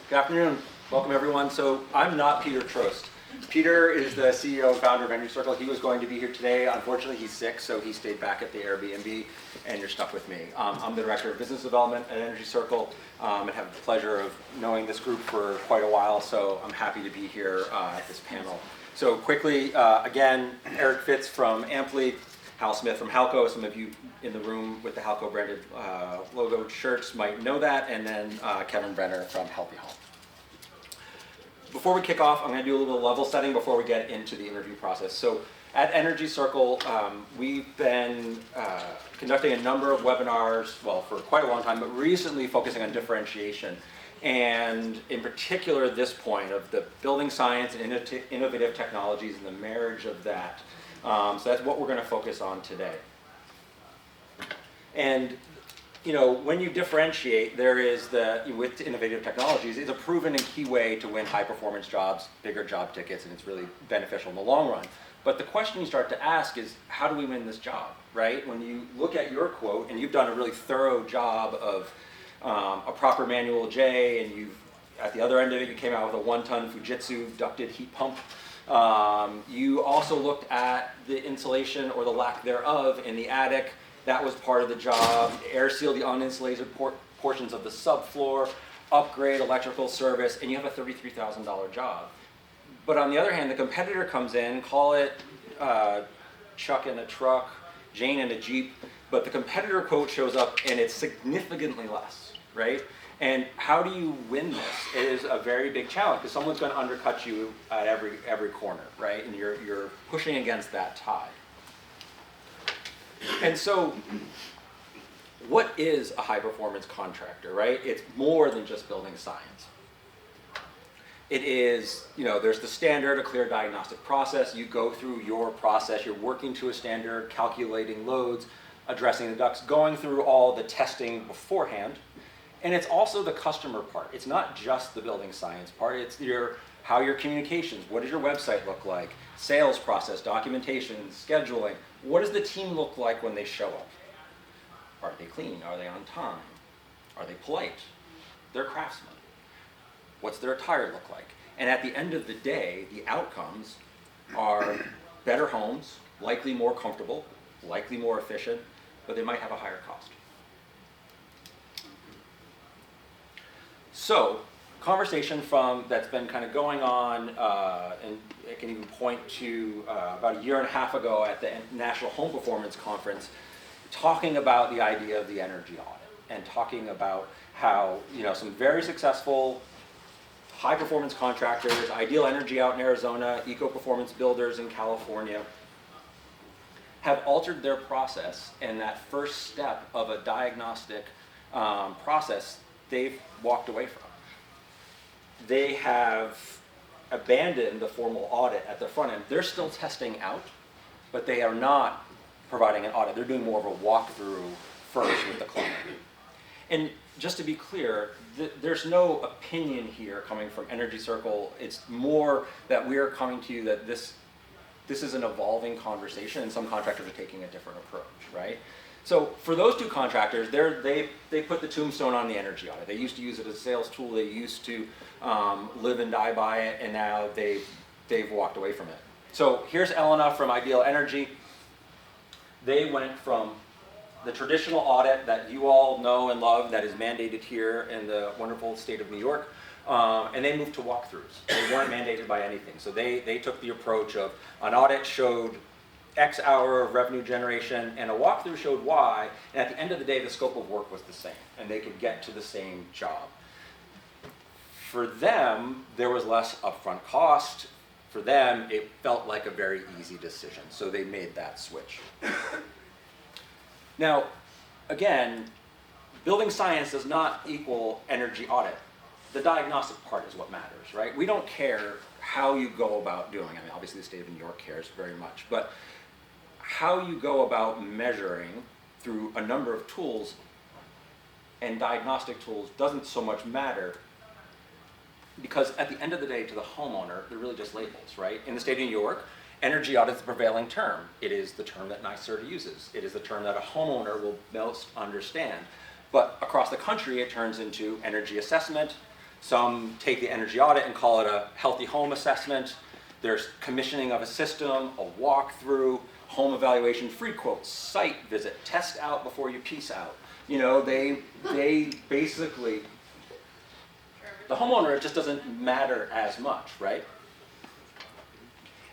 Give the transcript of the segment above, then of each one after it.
Good afternoon. Welcome, everyone. So I'm not Peter Trost. Peter is the CEO and founder of Energy Circle. He was going to be here today. Unfortunately, he's sick, so he stayed back at the Airbnb, and you're stuck with me. I'm the Director of Business Development at Energy Circle, and have the pleasure of knowing this group for quite a while, so I'm happy to be here at this panel. So quickly, again, Eric Fitz from Amply, Hal Smith from Halco. Some of you in the room with the Halco branded logo shirts might know that, and then Kevin Brenner from Healthy Home. Before we kick off, I'm going to do a little level setting before we get into the interview process. So at Energy Circle, we've been conducting a number of webinars, well, for quite a long time, but recently focusing on differentiation. And in particular, this point of the building science and innovative technologies and the marriage of that. So that's what we're going to focus on today. And you know, when you differentiate, there is with innovative technologies, it's a proven and key way to win high performance jobs, bigger job tickets, and it's really beneficial in the long run. But the question you start to ask is, how do we win this job, right? When you look at your quote, and you've done a really thorough job of a proper manual J, and at the other end of it, you came out with a 1-ton Fujitsu ducted heat pump. You also looked at the insulation or the lack thereof in the attic. That was part of the job. Air seal the uninsulated portions of the subfloor, upgrade electrical service, and you have a $33,000 job. But on the other hand, the competitor comes in, call it Chuck in a truck, Jane in a Jeep, but the competitor quote shows up and it's significantly less, right? And how do you win this? It is a very big challenge because someone's going to undercut you at every corner, right? And you're pushing against that tide. And so, what is a high-performance contractor, right? It's more than just building science. It is, there's the standard, a clear diagnostic process. You go through your process, you're working to a standard, calculating loads, addressing the ducts, going through all the testing beforehand. And it's also the customer part. It's not just the building science part, it's how your communications, what does your website look like, sales process, documentation, scheduling. What does the team look like when they show up? Are they clean? Are they on time? Are they polite? They're craftsmen. What's their attire look like? And at the end of the day, the outcomes are better homes, likely more comfortable, likely more efficient, but they might have a higher cost. So, conversation that's been kind of going on, and I can even point to about a year and a half ago at the National Home Performance Conference, talking about the idea of the energy audit and talking about how some very successful high performance contractors, Ideal Energy out in Arizona, Eco Performance Builders in California, have altered their process, and that first step of a diagnostic process they've walked away from. They have abandoned the formal audit at the front end. They're still testing out, but they are not providing an audit. They're doing more of a walkthrough first with the client. And just to be clear, there's no opinion here coming from Energy Circle. It's more that we are coming to you that this is an evolving conversation, and some contractors are taking a different approach, right? So for those two contractors, they put the tombstone on the energy audit. They used to use it as a sales tool. They used to live and die by it, and now they've walked away from it. So here's Elena from Ideal Energy. They went from the traditional audit that you all know and love that is mandated here in the wonderful state of New York, and they moved to walkthroughs. They weren't mandated by anything. So they took the approach of an audit showed X hour of revenue generation, and a walkthrough showed Y, and at the end of the day, the scope of work was the same, and they could get to the same job. For them, there was less upfront cost. For them, it felt like a very easy decision, so they made that switch. Now, again, building science does not equal energy audit. The diagnostic part is what matters, right? We don't care how you go about doing it. I mean, obviously the state of New York cares very much, but how you go about measuring through a number of tools and diagnostic tools doesn't so much matter, because at the end of the day, to the homeowner, they're really just labels, right? In the state of New York, energy audit is the prevailing term. It is the term that NYSERDA uses. It is the term that a homeowner will most understand. But across the country, it turns into energy assessment, Some take the energy audit and call it a healthy home assessment. There's commissioning of a system, a walkthrough, home evaluation, free quotes, site visit, test out before you piece out. You know, they basically, the homeowner, it just doesn't matter as much, right?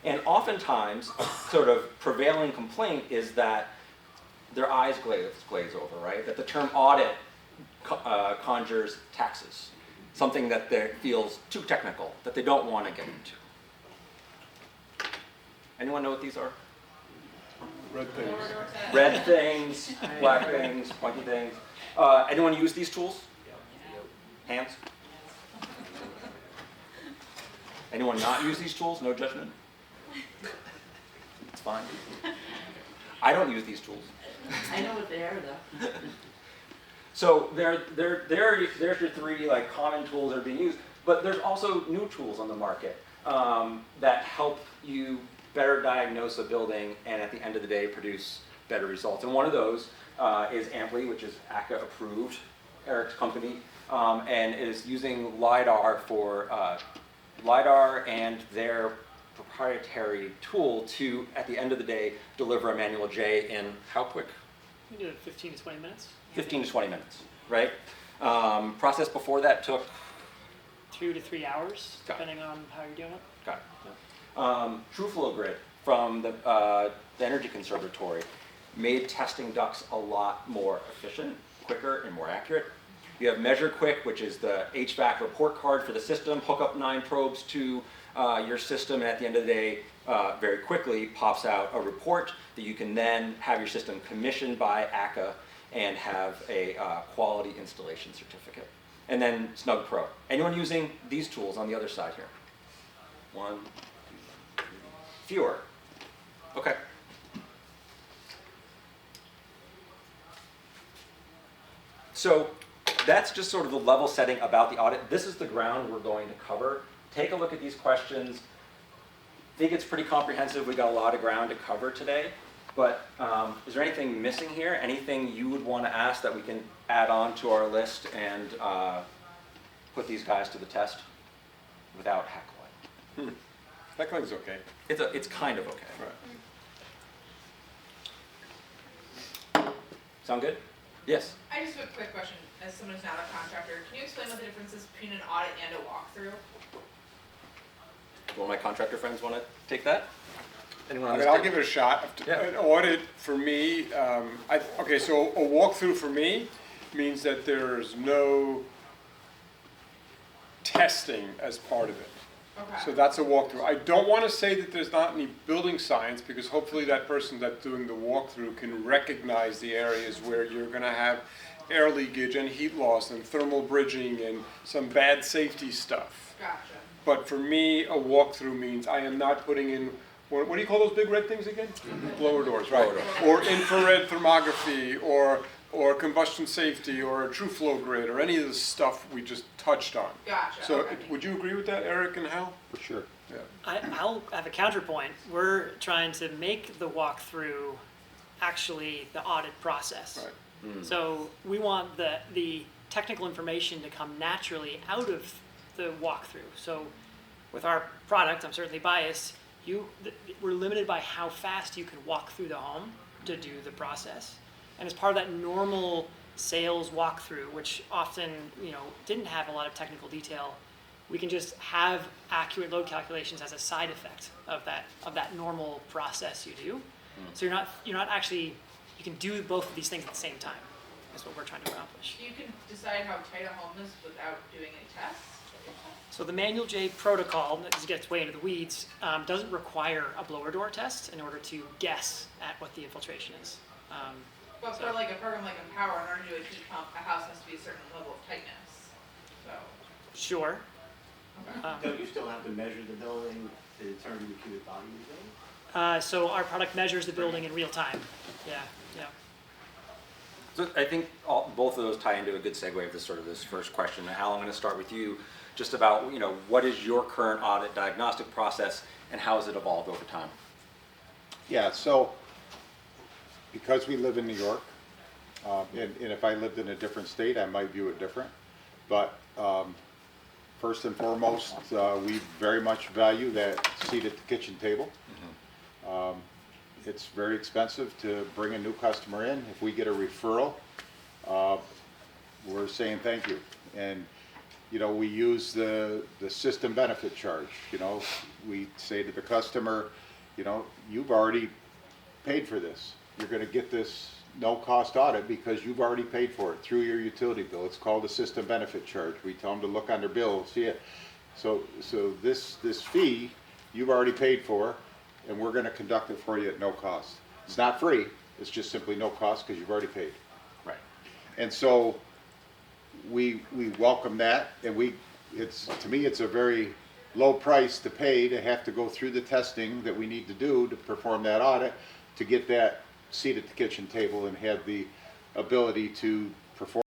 And oftentimes, sort of prevailing complaint is that their eyes glaze over, right? That the term audit conjures taxes, something that feels too technical, that they don't want to get into. Anyone know what these are? Red things. Red things, black things, pointy things. Anyone use these tools? Hands? Anyone not use these tools? No judgment? It's fine. I don't use these tools. I know what they are, though. So there's your three like common tools that are being used, but there's also new tools on the market that help you better diagnose a building and at the end of the day produce better results. And one of those is Amply, which is ACA approved, Eric's company, and is using LiDAR for LiDAR and their proprietary tool to, at the end of the day, deliver a manual J in how quick? We do it 15 to 20 minutes. 15 to 20 minutes, right? Process before that took? 2 to 3 hours, depending on how you're doing it. Got it. TrueFlow Grid from the Energy Conservatory made testing ducts a lot more efficient, quicker, and more accurate. You have Measure Quick, which is the HVAC report card for the system. Hook up 9 probes to your system, and at the end of the day, very quickly pops out a report that you can then have your system commissioned by ACA and have a quality installation certificate. And then Snug Pro. Anyone using these tools on the other side here? 1, 2, 3, fewer. Okay. So that's just sort of the level setting about the audit. This is the ground we're going to cover. Take a look at these questions. I think it's pretty comprehensive. We got a lot of ground to cover today. But is there anything missing here? Anything you would want to ask that we can add on to our list and put these guys to the test without heckling? Heckling's okay. It's kind of okay. Right. Sound good? Yes. I just have a quick question. As someone who's not a contractor, can you explain what the difference is between an audit and a walkthrough? One of my contractor friends want to take that? Anyone on I this mean, I'll table? give it a shot. Yeah. An audit for me, okay, so a walkthrough for me means that there's no testing as part of it. Okay. So that's a walkthrough. I don't want to say that there's not any building science, because hopefully that person that's doing the walkthrough can recognize the areas where you're going to have air leakage and heat loss and thermal bridging and some bad safety stuff. Gotcha. But for me, a walkthrough means I am not putting in, what do you call those big red things again? Blower doors, right. Blower doors. Or infrared thermography, or combustion safety, or a TrueFlow Grid, or any of the stuff we just touched on. Gotcha. So okay. would you agree with that, Eric and Hal? For sure. Yeah. I'll have a counterpoint. We're trying to make the walkthrough actually the audit process. Right. So we want the technical information to come naturally out of the walkthrough. So with our product, I'm certainly biased, we're limited by how fast you can walk through the home to do the process. And as part of that normal sales walkthrough, which often didn't have a lot of technical detail, we can just have accurate load calculations as a side effect of that normal process you do. So you're not actually, you can do both of these things at the same time. That's what we're trying to accomplish. You can decide how tight a home is without doing any tests? So the Manual J protocol, that gets way into the weeds, doesn't require a blower door test in order to guess at what the infiltration is. But for like a program like Empower, in order to do a heat pump, a house has to be a certain level of tightness. So, Sure. okay. Don't you still have to measure the building to determine the cubic volume of the building? So our product measures the building in real time. Yeah. So I think both of those tie into a good segue of this first question. Hal, I'm going to start with you, just about what is your current audit diagnostic process and how has it evolved over time? Yeah, so because we live in New York, and if I lived in a different state, I might view it different. But first and foremost, we very much value that seat at the kitchen table. It's very expensive to bring a new customer in. If we get a referral, we're saying thank you. And, you know, we use the system benefit charge. You know, we say to the customer, you know, you've already paid for this. You're going to get this no-cost audit because you've already paid for it through your utility bill. It's called a system benefit charge. We tell them to look on their bill, see it. So this fee you've already paid for, and we're going to conduct it for you at no cost. It's not free. It's just simply no cost because you've already paid. Right. And so we welcome that, and to me it's a very low price to pay to have to go through the testing that we need to do to perform that audit, to get that seat at the kitchen table and have the ability to perform